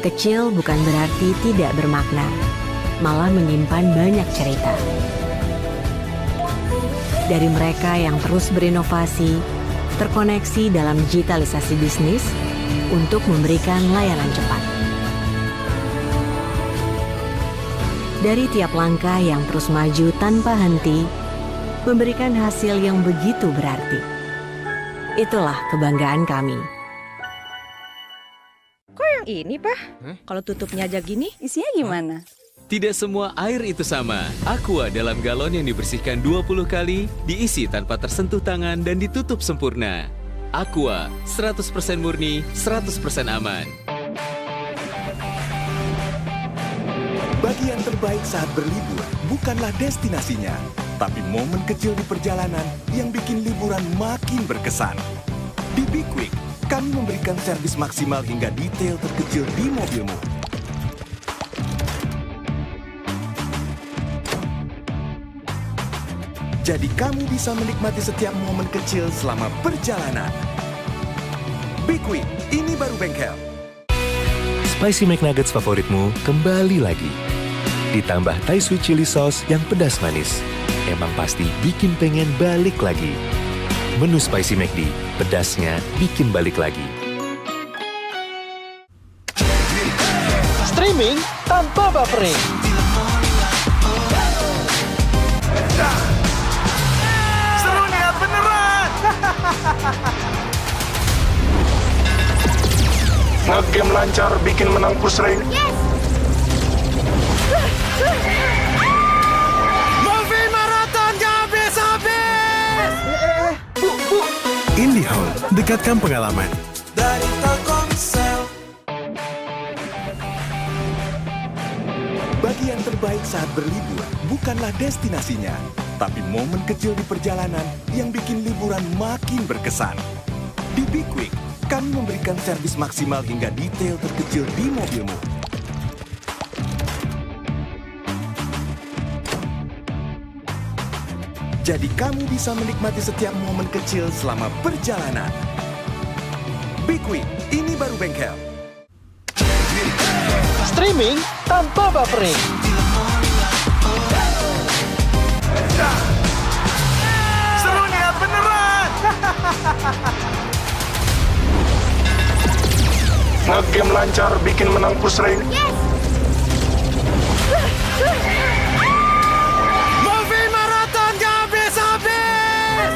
Kecil bukan berarti tidak bermakna, malah menyimpan banyak cerita. Dari mereka yang terus berinovasi, terkoneksi dalam digitalisasi bisnis untuk memberikan layanan cepat. Dari tiap langkah yang terus maju tanpa henti, memberikan hasil yang begitu berarti. Itulah kebanggaan kami. Kok yang ini, Pak? Kalau tutupnya aja gini, isinya gimana? Tidak semua air itu sama. Aqua dalam galon yang dibersihkan 20 kali, diisi tanpa tersentuh tangan dan ditutup sempurna. Aqua, 100% murni, 100% aman. Bagi yang terbaik saat berlibur, bukanlah destinasinya, tapi momen kecil di perjalanan yang bikin liburan makin berkesan. Di Be Quick, kami memberikan servis maksimal hingga detail terkecil di mobilmu. Jadi kamu bisa menikmati setiap momen kecil selama perjalanan. Be Quick, ini baru bengkel. Spicy McNuggets favoritmu kembali lagi. Ditambah Thai Sweet Chili Sauce yang pedas manis. Emang pasti bikin pengen balik lagi. Menu Spicy McD, pedasnya bikin balik lagi. Streaming tanpa buffering. Serunya beneran! Nge-game lancar bikin menang push rank. Movie Marathon gak habis-habis! IndiHome, dekatkan pengalaman. Dari Telkomsel. Bagi yang terbaik saat berlibur, bukanlah destinasinya, tapi momen kecil di perjalanan yang bikin liburan makin berkesan. Di Be Quick, kami memberikan servis maksimal hingga detail terkecil di mobilmu. Jadi kamu bisa menikmati setiap momen kecil selama perjalanan. Be Quick, ini baru bengkel. Streaming tanpa buffering. Serunya beneran! Nge-game lancar bikin menang push rank. Movie Marathon gak habis-habis!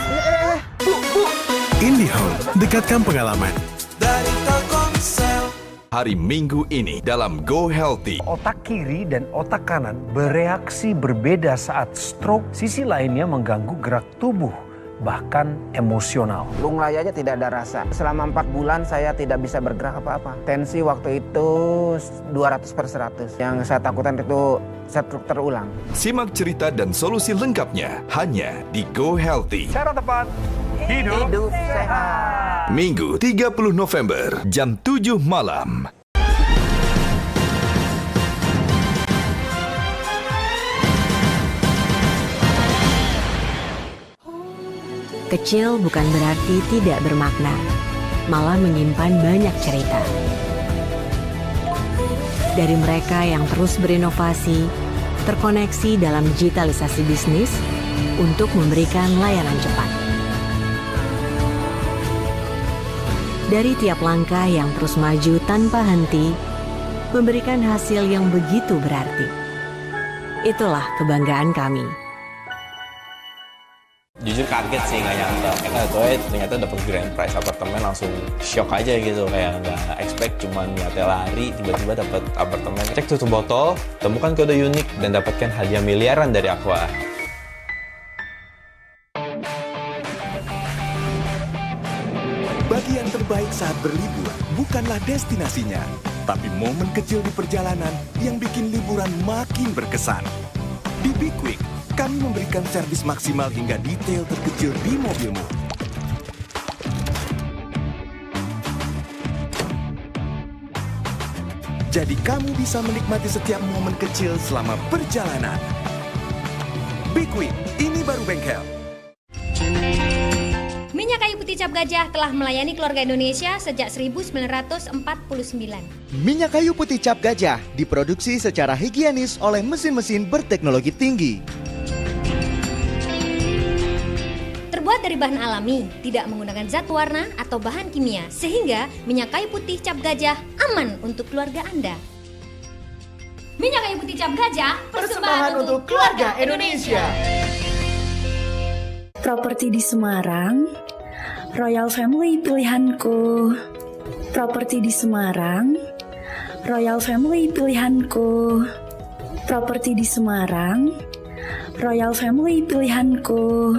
IndiHome, dekatkan pengalaman. Dari Telkomsel. Hari Minggu ini dalam Go Healthy. Otak kiri dan otak kanan bereaksi berbeda saat stroke. Sisi lainnya mengganggu gerak tubuh, bahkan emosional. Lung Laya aja tidak ada rasa. Selama 4 bulan saya tidak bisa bergerak apa-apa. Tensi waktu itu 200/100. Yang saya takutkan itu stroke terulang. Simak cerita dan solusi lengkapnya hanya di Go Healthy. Cara tepat, Hidup sehat. Minggu 30 November jam 7 malam. Kecil bukan berarti tidak bermakna, malah menyimpan banyak cerita. Dari mereka yang terus berinovasi, terkoneksi dalam digitalisasi bisnis untuk memberikan layanan cepat. Dari tiap langkah yang terus maju tanpa henti, memberikan hasil yang begitu berarti. Itulah kebanggaan kami. Jujur kaget sih, nggak nyangka. Ternyata dapat grand prize apartemen, langsung shock aja gitu. Kayak nggak expect, cuman niatnya lari, tiba-tiba dapat apartemen. Cek tutup botol, temukan kode unik, dan dapatkan hadiah miliaran dari Aqua. Bagi yang terbaik saat berlibur, bukanlah destinasinya, tapi momen kecil di perjalanan yang bikin liburan makin berkesan. Di Be Quick, kami memberikan servis maksimal hingga detail terkecil di mobilmu. Jadi kamu bisa menikmati setiap momen kecil selama perjalanan. Be Quick, ini baru bengkel. Minyak kayu putih cap gajah telah melayani keluarga Indonesia sejak 1949. Minyak kayu putih cap gajah diproduksi secara higienis oleh mesin-mesin berteknologi tinggi. Terbuat dari bahan alami, tidak menggunakan zat warna atau bahan kimia, sehingga minyak kayu putih cap gajah aman untuk keluarga Anda. Minyak kayu putih cap gajah, persembahan untuk keluarga Indonesia. Properti di Semarang, Royal Family pilihanku. Properti di Semarang, Royal Family pilihanku. Properti di Semarang, Royal Family pilihanku.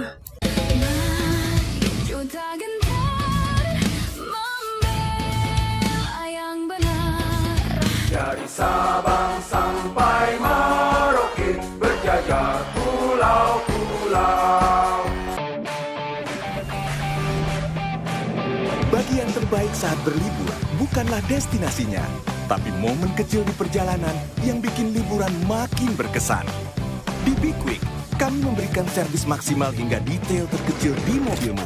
Dari Sabang sampai Merauke berjajar pulau-pulau. Bagian terbaik saat berlibur bukanlah destinasinya, tapi momen kecil di perjalanan yang bikin liburan makin berkesan. Di Be Quick, kami memberikan servis maksimal hingga detail terkecil di mobilmu.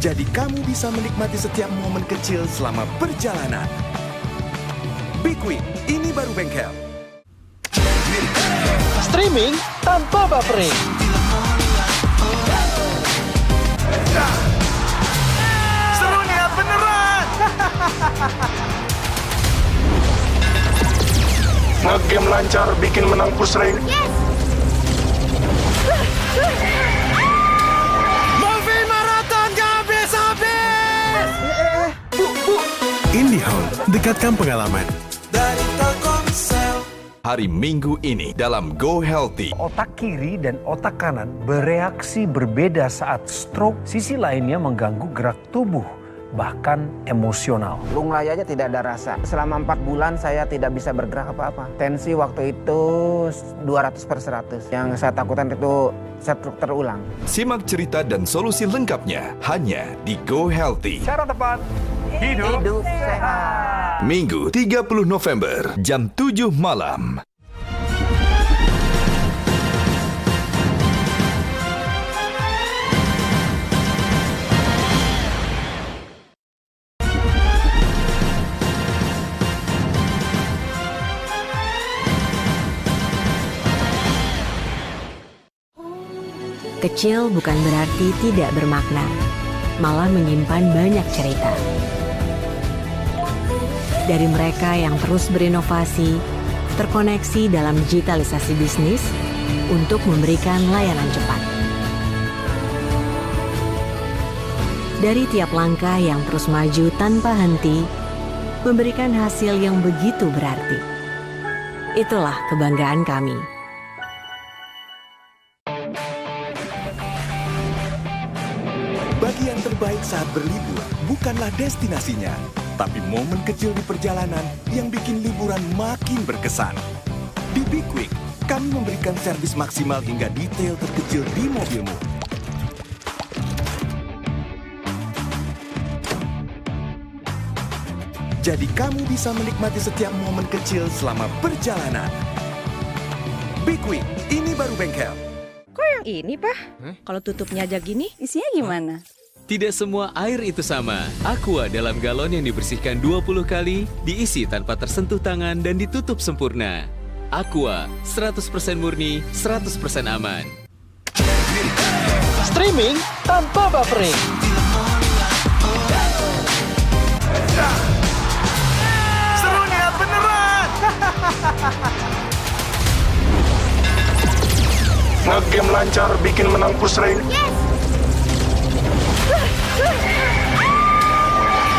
Jadi kamu bisa menikmati setiap momen kecil selama perjalanan. Be Quick, ini baru bengkel. Streaming tanpa buffering. Serunya beneran! Ngegame lancar bikin menang push rank. Movie marathon gak habis-habis. IndiHome, dekatkan pengalaman. Dari Telkomsel. Hari Minggu ini dalam Go Healthy. Otak kiri dan otak kanan bereaksi berbeda saat stroke. Sisi lainnya mengganggu gerak tubuh, bahkan emosional. Lunglai aja tidak ada rasa. Selama 4 bulan saya tidak bisa bergerak apa-apa. Tensi waktu itu 200/100. Yang saya takutkan itu stroke terulang. Simak cerita dan solusi lengkapnya hanya di Go Healthy. Cara tepat, hidup sehat. Minggu 30 November jam 7 malam. Kecil bukan berarti tidak bermakna, malah menyimpan banyak cerita. Dari mereka yang terus berinovasi, terkoneksi dalam digitalisasi bisnis untuk memberikan layanan cepat. Dari tiap langkah yang terus maju tanpa henti, memberikan hasil yang begitu berarti. Itulah kebanggaan kami. Bagian terbaik saat berlibur bukanlah destinasinya, tapi momen kecil di perjalanan yang bikin liburan makin berkesan. Di Be Quick, kami memberikan servis maksimal hingga detail terkecil di mobilmu. Jadi kamu bisa menikmati setiap momen kecil selama perjalanan. Be Quick, ini baru bengkel. Kok yang ini, Pak? Kalau tutupnya aja gini, isinya gimana? Tidak semua air itu sama. Aqua dalam galon yang dibersihkan 20 kali, diisi tanpa tersentuh tangan dan ditutup sempurna. Aqua, 100% murni, 100% aman. Streaming tanpa buffering. Serunya beneran! Ngegame lancar bikin menang push rank.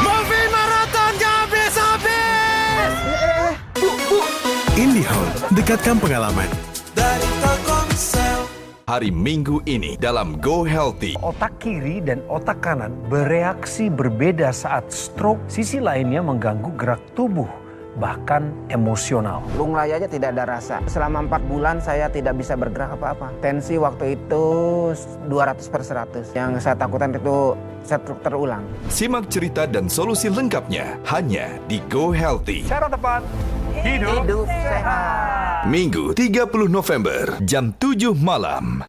Movie marathon gak habis-habis. IndiHome, dekatkan pengalaman. Dari Telkomsel. Hari Minggu ini dalam Go Healthy. Otak kiri dan otak kanan bereaksi berbeda saat stroke. Sisi lainnya mengganggu gerak tubuh, bahkan emosional. Lunglai aja tidak ada rasa. Selama 4 bulan saya tidak bisa bergerak apa-apa. Tensi waktu itu 200/100. Yang saya takutkan itu stroke terulang. Simak cerita dan solusi lengkapnya hanya di Go Healthy. Cara tepat, hidup sehat. Minggu 30 November, jam 7 malam.